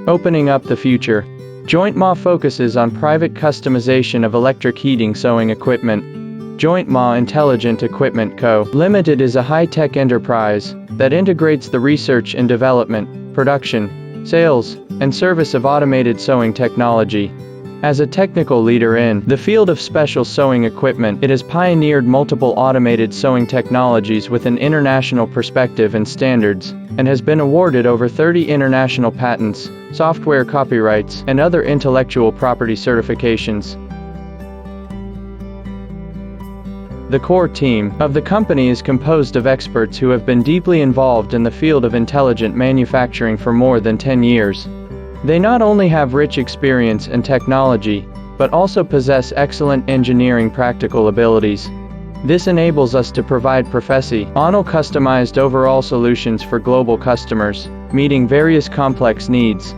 Opening up the future. Joint Ma focuses on private customization of electric heating sewing equipment. Joint Ma Intelligent Equipment Co. Limited is a high-tech enterprise that integrates the research and development, production, sales, and service of automated sewing technology. As a technical leader in the field of special sewing equipment, it has pioneered multiple automated sewing technologies with an international perspective and standards, and has been awarded over 30 international patents, software copyrights, and other intellectual property certifications. The core team of the company is composed of experts who have been deeply involved in the field of intelligent manufacturing for more than 10 years. They not only have rich experience and technology, but also possess excellent engineering practical abilities. This enables us to provide professional customized overall solutions for global customers, meeting various complex needs.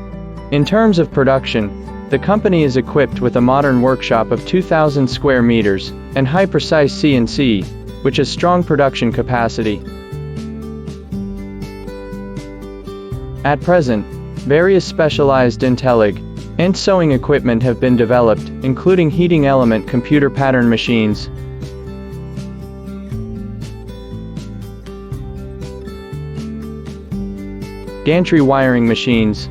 In terms of production, the company is equipped with a modern workshop of 2,000 square meters and high-precise CNC, which has strong production capacity. At present, various specialized intelligent sewing equipment have been developed, including heating element computer pattern machines, gantry wiring machines,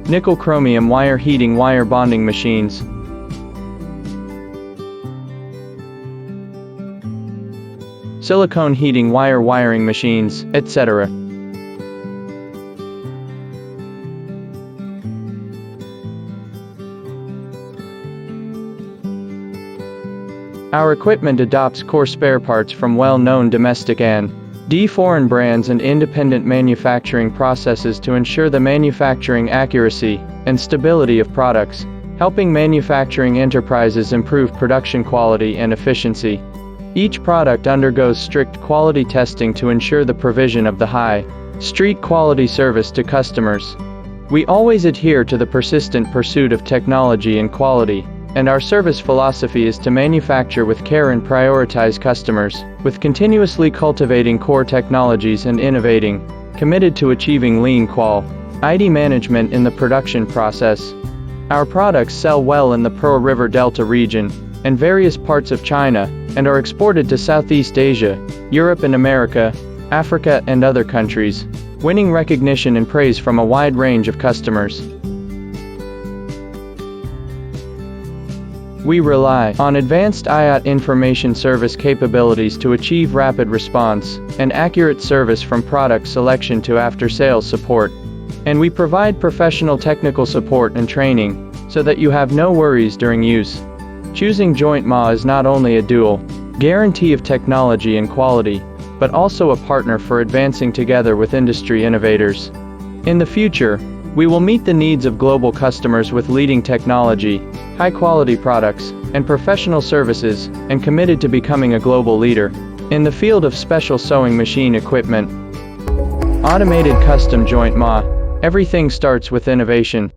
nickel chromium wire heating wire bonding machines, silicone heating wire wiring machines, etc. Our equipment adopts core spare parts from well-known domestic and foreign brands and independent manufacturing processes to ensure the manufacturing accuracy and stability of products, helping manufacturing enterprises improve production quality and efficiency. Each product undergoes strict quality testing to ensure the provision of the high-street quality service to customers. We always adhere to the persistent pursuit of technology and quality, and our service philosophy is to manufacture with care and prioritize customers, with continuously cultivating core technologies and innovating, committed to achieving lean quality management in the production process. Our products sell well in the Pearl River Delta region and various parts of China, and are exported to Southeast Asia, Europe and America, Africa and other countries, winning recognition and praise from a wide range of customers. We rely on advanced IoT information service capabilities to achieve rapid response and accurate service from product selection to after-sales support. And we provide professional technical support and training, so that you have no worries during use. Choosing Joint Ma is not only a dual guarantee of technology and quality, but also a partner for advancing together with industry innovators. In the future, we will meet the needs of global customers with leading technology, high-quality products, and professional services, and committed to becoming a global leader in the field of special sewing machine equipment. Automated Custom Joint Ma. Everything starts with innovation.